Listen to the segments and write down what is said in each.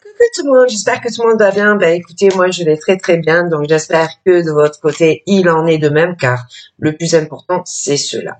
Coucou tout le monde, j'espère que tout le monde va bien. Ben écoutez, moi je vais très très bien, donc j'espère que de votre côté il en est de même, car le plus important c'est cela.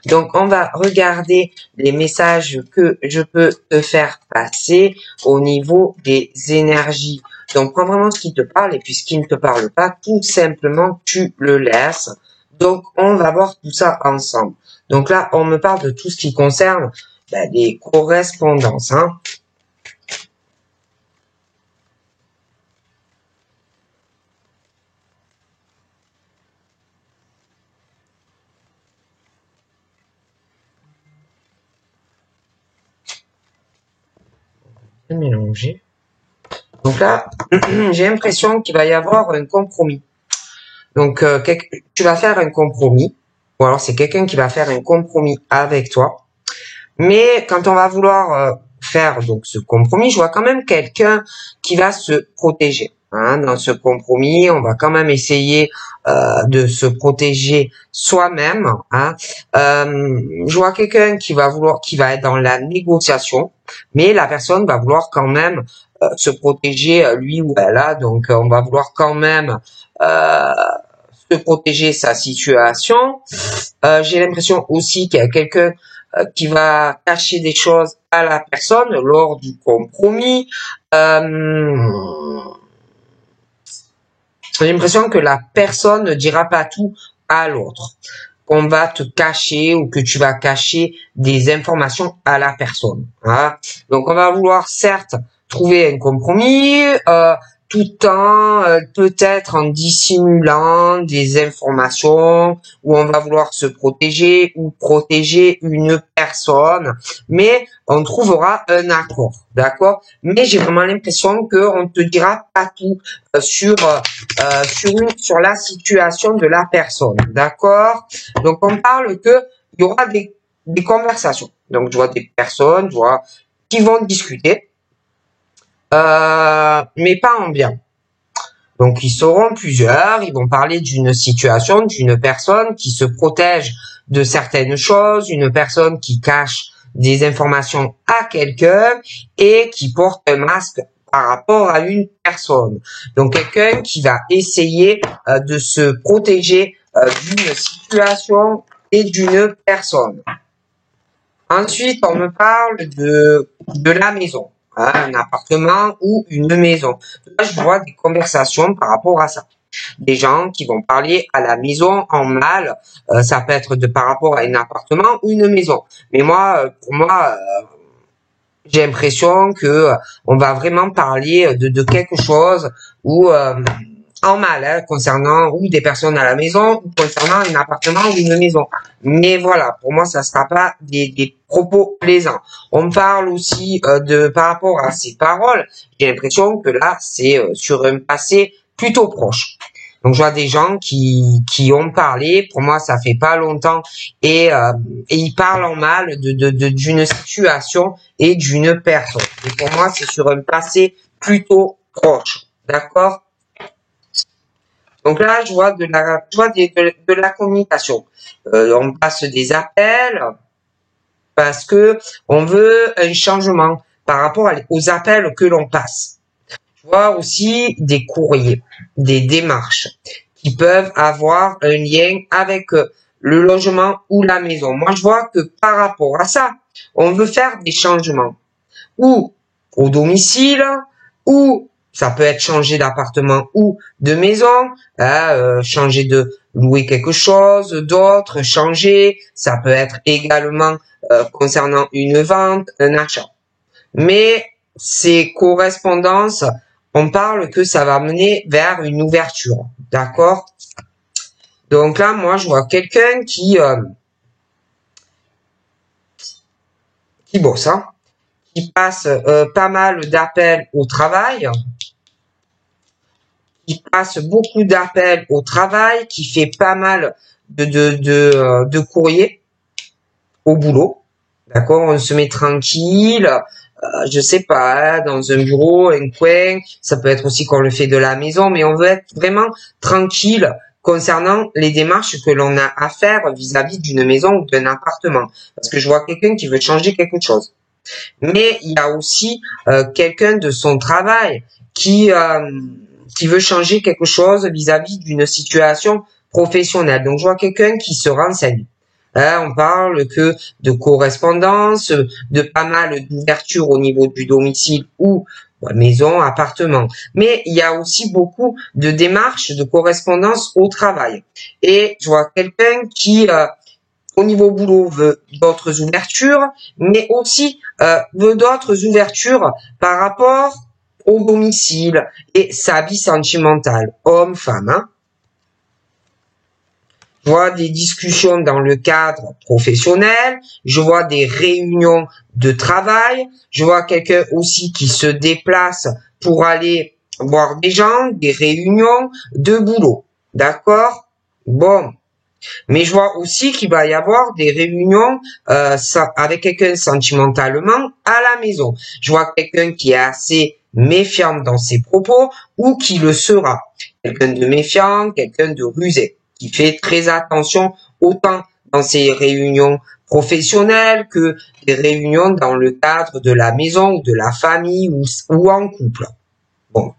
Donc on va regarder les messages que je peux te faire passer au niveau des énergies. Donc prends vraiment ce qui te parle, et puis ce qui ne te parle pas, tout simplement tu le laisses. Donc on va voir tout ça ensemble. Donc là on me parle de tout ce qui concerne les correspondances, hein. Mélanger. Donc là, j'ai l'impression qu'il va y avoir un compromis. Donc, tu vas faire un compromis, ou alors c'est quelqu'un qui va faire un compromis avec toi. Mais quand on va vouloir faire donc ce compromis, je vois quand même quelqu'un qui va se protéger. Hein. Dans ce compromis, on va quand même essayer de se protéger soi-même. Hein. Je vois quelqu'un qui va être dans la négociation, mais la personne va vouloir quand même se protéger lui ou elle. Hein. Donc, on va vouloir quand même se protéger sa situation. J'ai l'impression aussi qu'il y a quelqu'un qui va cacher des choses à la personne lors du compromis. J'ai l'impression que la personne ne dira pas tout à l'autre, qu'on va te cacher ou que tu vas cacher des informations à la personne. Hein. Donc on va vouloir certes trouver un compromis, tout en peut-être en dissimulant des informations, où on va vouloir se protéger ou protéger une personne, mais on trouvera un accord, d'accord? Mais j'ai vraiment l'impression qu'on te dira pas tout sur la situation de la personne, d'accord? Donc on parle que il y aura des conversations. Donc je vois des personnes, qui vont discuter. Mais pas en bien. Donc ils seront plusieurs, ils vont parler d'une situation, d'une personne qui se protège de certaines choses, une personne qui cache des informations à quelqu'un et qui porte un masque par rapport à une personne. Donc quelqu'un qui va essayer de se protéger d'une situation et d'une personne. Ensuite, on me parle de la maison. Un appartement ou une maison. Là, je vois des conversations par rapport à ça. Des gens qui vont parler à la maison en mal. Ça peut être par rapport à un appartement ou une maison. Mais moi, pour moi, j'ai l'impression que on va vraiment parler de quelque chose où en mal, hein, concernant ou des personnes à la maison, ou concernant un appartement ou une maison. Mais voilà, pour moi, ça sera pas des propos plaisants. On parle aussi par rapport à ces paroles. J'ai l'impression que là, c'est sur un passé plutôt proche. Donc, je vois des gens qui ont parlé. Pour moi, ça fait pas longtemps et ils parlent en mal d'une situation et d'une personne. Et pour moi, c'est sur un passé plutôt proche. D'accord? Donc là, je vois de la communication. On passe des appels parce que on veut un changement par rapport aux appels que l'on passe. Je vois aussi des courriers, des démarches qui peuvent avoir un lien avec le logement ou la maison. Moi, je vois que par rapport à ça, on veut faire des changements ou au domicile, ou ça peut être changer d'appartement ou de maison, changer de louer quelque chose d'autre, changer. Ça peut être également concernant une vente, un achat. Mais ces correspondances, on parle que ça va mener vers une ouverture, d'accord? Donc là, moi, je vois quelqu'un qui bosse, hein, qui passe pas mal d'appels au travail, qui passe beaucoup d'appels au travail, qui fait pas mal de courriers au boulot. D'accord, on se met tranquille, je sais pas, dans un bureau, un coin. Ça peut être aussi qu'on le fait de la maison, mais on veut être vraiment tranquille concernant les démarches que l'on a à faire vis-à-vis d'une maison ou d'un appartement. Parce que je vois quelqu'un qui veut changer quelque chose. Mais il y a aussi quelqu'un de son travail qui veut changer quelque chose vis-à-vis d'une situation professionnelle. Donc je vois quelqu'un qui se renseigne. On parle que de correspondance, de pas mal d'ouverture au niveau du domicile ou maison, appartement. Mais il y a aussi beaucoup de démarches de correspondance au travail. Et je vois quelqu'un qui, au niveau boulot, veut d'autres ouvertures, mais aussi veut d'autres ouvertures par rapport au domicile et sa vie sentimentale, homme-femme. Hein. Je vois des discussions dans le cadre professionnel, je vois des réunions de travail, je vois quelqu'un aussi qui se déplace pour aller voir des gens, des réunions de boulot. D'accord? Bon. Mais je vois aussi qu'il va y avoir des réunions avec quelqu'un sentimentalement à la maison. Je vois quelqu'un qui est assez méfiant dans ses propos ou qui le sera. Quelqu'un de méfiant, quelqu'un de rusé, qui fait très attention autant dans ses réunions professionnelles que des réunions dans le cadre de la maison ou de la famille ou en couple. Bon.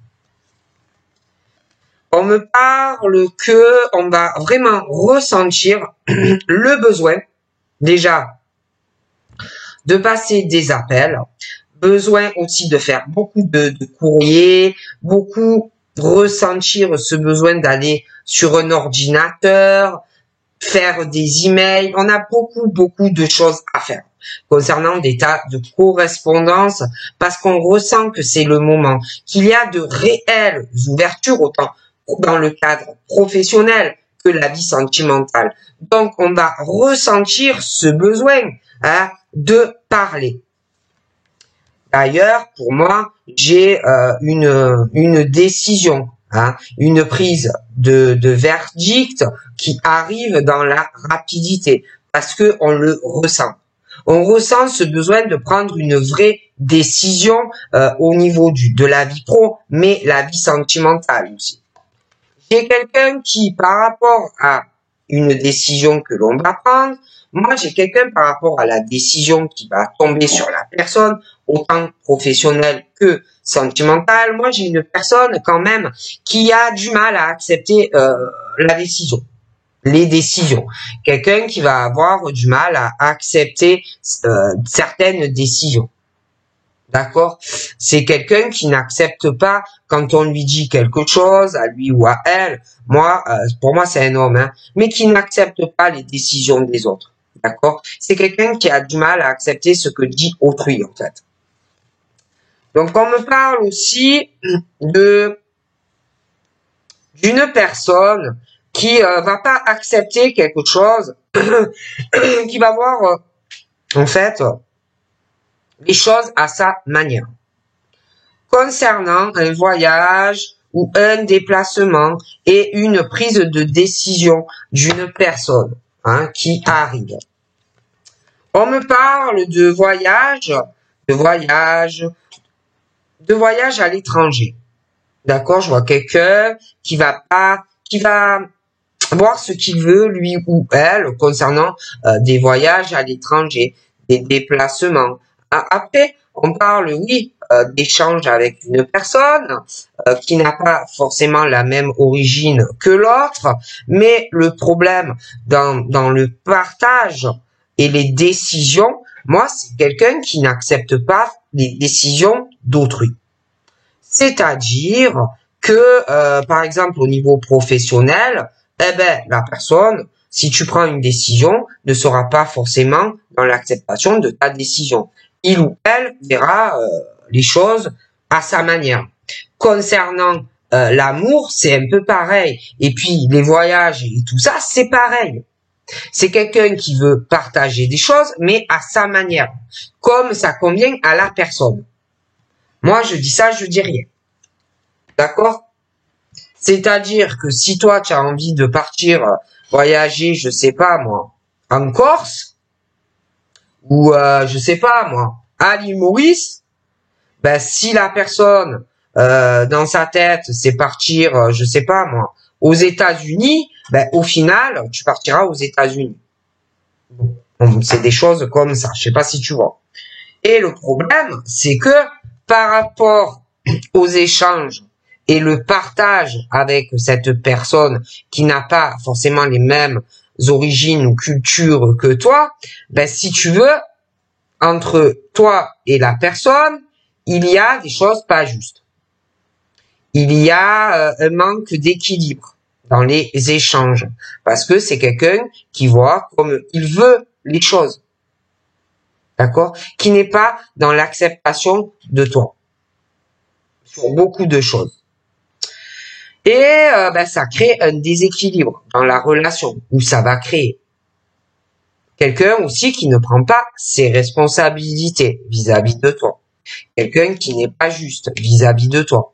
On me parle que on va vraiment ressentir le besoin, déjà, de passer des appels, besoin aussi de faire beaucoup de courriers, beaucoup ressentir ce besoin d'aller sur un ordinateur, faire des emails. On a beaucoup de choses à faire concernant des tas de correspondances parce qu'on ressent que c'est le moment, qu'il y a de réelles ouvertures autant dans le cadre professionnel que la vie sentimentale. Donc, on va ressentir ce besoin de parler. D'ailleurs, pour moi, j'ai une décision, une prise de verdict qui arrive dans la rapidité parce que on le ressent. On ressent ce besoin de prendre une vraie décision au niveau de la vie pro, mais la vie sentimentale aussi. J'ai quelqu'un qui, par rapport à une décision que l'on va prendre, moi j'ai quelqu'un par rapport à la décision qui va tomber sur la personne, autant professionnelle que sentimentale, moi j'ai une personne quand même qui a du mal à accepter la décision, les décisions. Quelqu'un qui va avoir du mal à accepter certaines décisions. D'accord? C'est quelqu'un qui n'accepte pas quand on lui dit quelque chose, à lui ou à elle. Moi, pour moi, c'est un homme, hein, mais qui n'accepte pas les décisions des autres. D'accord? C'est quelqu'un qui a du mal à accepter ce que dit autrui, en fait. Donc, on me parle aussi d'une personne qui va pas accepter quelque chose, qui va voir, en fait, les choses à sa manière. Concernant un voyage ou un déplacement et une prise de décision d'une personne qui arrive. On me parle de voyage à l'étranger. D'accord, je vois quelqu'un qui va voir ce qu'il veut, lui ou elle, concernant des voyages à l'étranger, des déplacements. Après, on parle, oui, d'échange avec une personne qui n'a pas forcément la même origine que l'autre, mais le problème dans le partage et les décisions, moi, c'est quelqu'un qui n'accepte pas les décisions d'autrui. C'est-à-dire que, par exemple, au niveau professionnel, la personne, si tu prends une décision, ne sera pas forcément dans l'acceptation de ta décision. Il ou elle verra les choses à sa manière. Concernant l'amour, c'est un peu pareil. Et puis les voyages et tout ça, c'est pareil. C'est quelqu'un qui veut partager des choses, mais à sa manière, comme ça convient à la personne. Moi, je dis ça, je dis rien. D'accord? C'est-à-dire que si toi, tu as envie de partir voyager, je sais pas moi, en Corse, ou je sais pas moi, à l'île Maurice, si la personne dans sa tête c'est partir, je sais pas moi, aux États-Unis, au final tu partiras aux États-Unis. Bon, c'est des choses comme ça. Je sais pas si tu vois. Et le problème, c'est que par rapport aux échanges et le partage avec cette personne qui n'a pas forcément les mêmes origines ou cultures que toi, ben, si tu veux, entre toi et la personne, il y a des choses pas justes. Il y a un manque d'équilibre dans les échanges parce que c'est quelqu'un qui voit comme il veut les choses. D'accord? Qui n'est pas dans l'acceptation de toi sur beaucoup de choses. Et ben, ça crée un déséquilibre dans la relation où ça va créer quelqu'un aussi qui ne prend pas ses responsabilités vis-à-vis de toi. Quelqu'un qui n'est pas juste vis-à-vis de toi.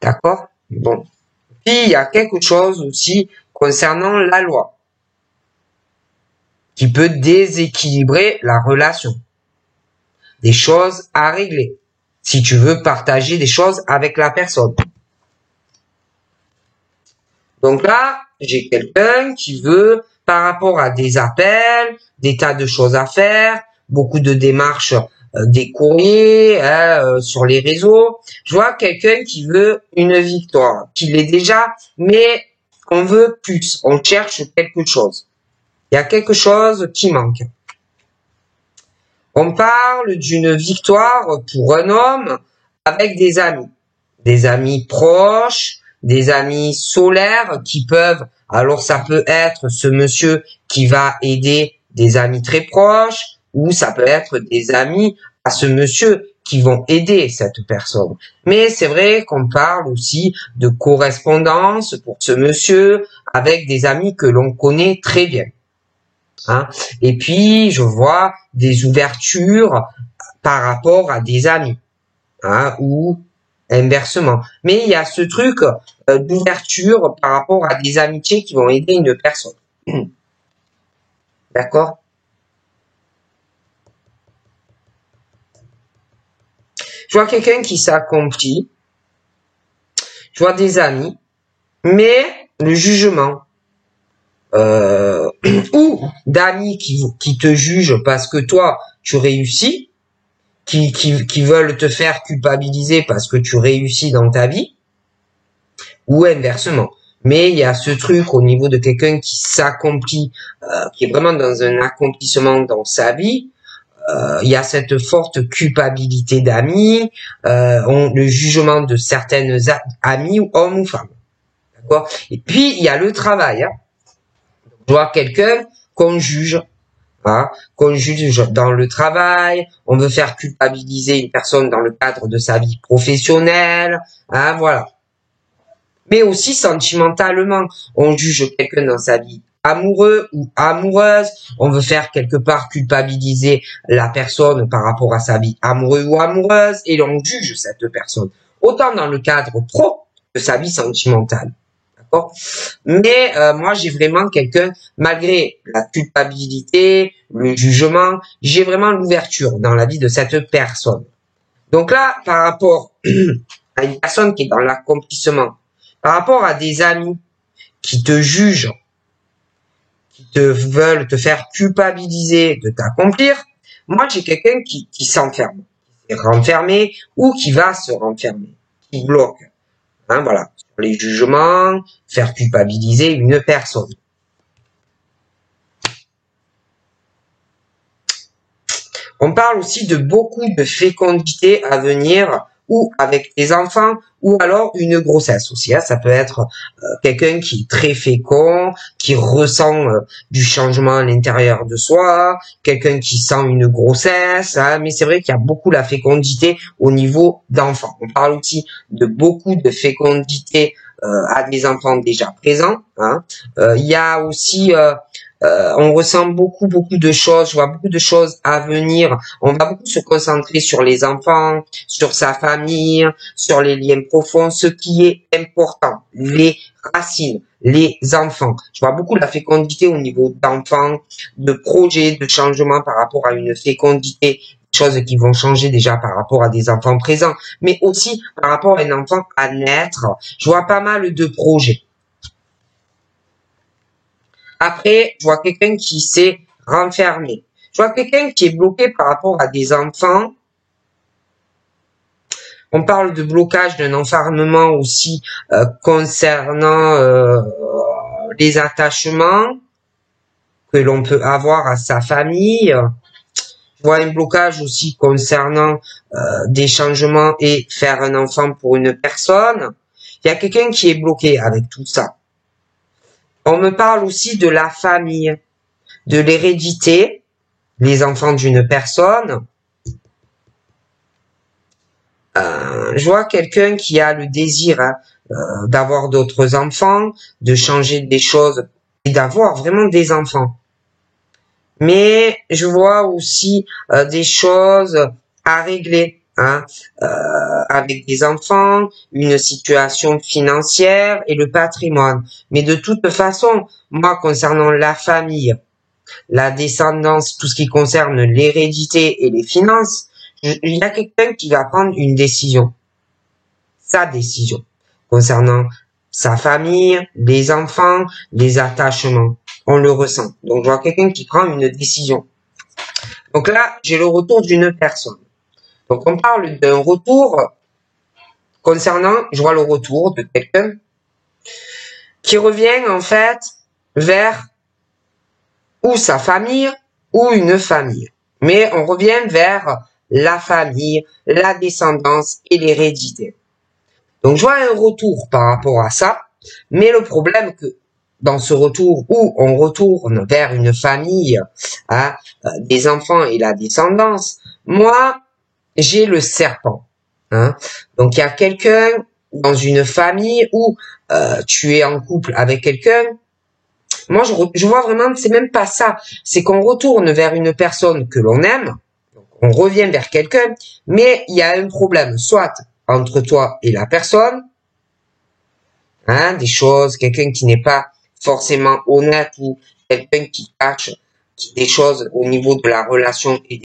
D'accord? Bon. Puis il y a quelque chose aussi concernant la loi qui peut déséquilibrer la relation. Des choses à régler si tu veux partager des choses avec la personne. Donc là, j'ai quelqu'un qui veut, par rapport à des appels, des tas de choses à faire, beaucoup de démarches, des courriers sur les réseaux. Je vois quelqu'un qui veut une victoire, qui l'est déjà, mais on veut plus, on cherche quelque chose. Il y a quelque chose qui manque. On parle d'une victoire pour un homme avec des amis proches, des amis solaires qui peuvent, alors ça peut être ce monsieur qui va aider des amis très proches, ou ça peut être des amis à ce monsieur qui vont aider cette personne. Mais c'est vrai qu'on parle aussi de correspondance pour ce monsieur avec des amis que l'on connaît très bien. Hein. Et puis, je vois des ouvertures par rapport à des amis, hein, ou inversement. Mais il y a ce truc d'ouverture par rapport à des amitiés qui vont aider une personne. D'accord? Je vois quelqu'un qui s'accomplit, je vois des amis, mais le jugement, ou d'amis qui te jugent parce que toi, tu réussis, qui veulent te faire culpabiliser parce que tu réussis dans ta vie, ou inversement. Mais il y a ce truc au niveau de quelqu'un qui s'accomplit, qui est vraiment dans un accomplissement dans sa vie. Il y a cette forte culpabilité d'amis, le jugement de certaines amies, hommes ou femmes. D'accord? Et puis il y a le travail. Hein. Je vois quelqu'un qu'on juge. Hein, qu'on juge dans le travail, on veut faire culpabiliser une personne dans le cadre de sa vie professionnelle, hein, voilà. Mais aussi sentimentalement, on juge quelqu'un dans sa vie amoureux ou amoureuse, on veut faire quelque part culpabiliser la personne par rapport à sa vie amoureuse ou amoureuse, et l'on juge cette personne, autant dans le cadre pro que sa vie sentimentale. Mais moi, j'ai vraiment quelqu'un, malgré la culpabilité, le jugement, j'ai vraiment l'ouverture dans la vie de cette personne. Donc là, par rapport à une personne qui est dans l'accomplissement, par rapport à des amis qui te jugent, qui te veulent te faire culpabiliser de t'accomplir, moi, j'ai quelqu'un qui s'enferme, qui est renfermé ou qui va se renfermer, qui bloque. Hein, voilà. Les jugements, faire culpabiliser une personne. On parle aussi de beaucoup de fécondité à venir ou avec des enfants ou alors une grossesse aussi. Hein. Ça peut être quelqu'un qui est très fécond, qui ressent du changement à l'intérieur de soi, quelqu'un qui sent une grossesse. Hein. Mais c'est vrai qu'il y a beaucoup la fécondité au niveau d'enfants. On parle aussi de beaucoup de fécondité à des enfants déjà présents. Hein. Il y a aussi on ressent beaucoup de choses, je vois beaucoup de choses à venir. On va beaucoup se concentrer sur les enfants, sur sa famille, sur les liens profonds, ce qui est important, les racines, les enfants. Je vois beaucoup la fécondité au niveau d'enfants, de projets, de changements par rapport à une fécondité, choses qui vont changer déjà par rapport à des enfants présents, mais aussi par rapport à un enfant à naître. Je vois pas mal de projets. Après, je vois quelqu'un qui s'est renfermé. Je vois quelqu'un qui est bloqué par rapport à des enfants. On parle de blocage d'un enfermement aussi concernant les attachements que l'on peut avoir à sa famille. Je vois un blocage aussi concernant des changements et faire un enfant pour une personne. Il y a quelqu'un qui est bloqué avec tout ça. On me parle aussi de la famille, de l'hérédité, les enfants d'une personne. Je vois quelqu'un qui a le désir d'avoir d'autres enfants, de changer des choses et d'avoir vraiment des enfants. Mais je vois aussi des choses à régler avec des enfants, une situation financière et le patrimoine. Mais de toute façon, moi concernant la famille, la descendance, tout ce qui concerne l'hérédité et les finances, il y a quelqu'un qui va prendre une décision. Sa décision. Concernant sa famille, les enfants, les attachements. On le ressent. Donc, je vois quelqu'un qui prend une décision. Donc là, j'ai le retour d'une personne. Donc, on parle d'un retour concernant, je vois le retour de quelqu'un qui revient, en fait, vers ou sa famille ou une famille. Mais on revient vers la famille, la descendance et l'hérédité. Donc, je vois un retour par rapport à ça. Mais le problème que dans ce retour où on retourne vers une famille, des enfants et la descendance, moi, j'ai le serpent. Donc, il y a quelqu'un dans une famille où tu es en couple avec quelqu'un. Moi, je vois vraiment, c'est même pas ça. C'est qu'on retourne vers une personne que l'on aime. On revient vers quelqu'un, mais il y a un problème, soit entre toi et la personne, des choses, quelqu'un qui n'est pas forcément honnête ou quelqu'un qui cache des choses au niveau de la relation et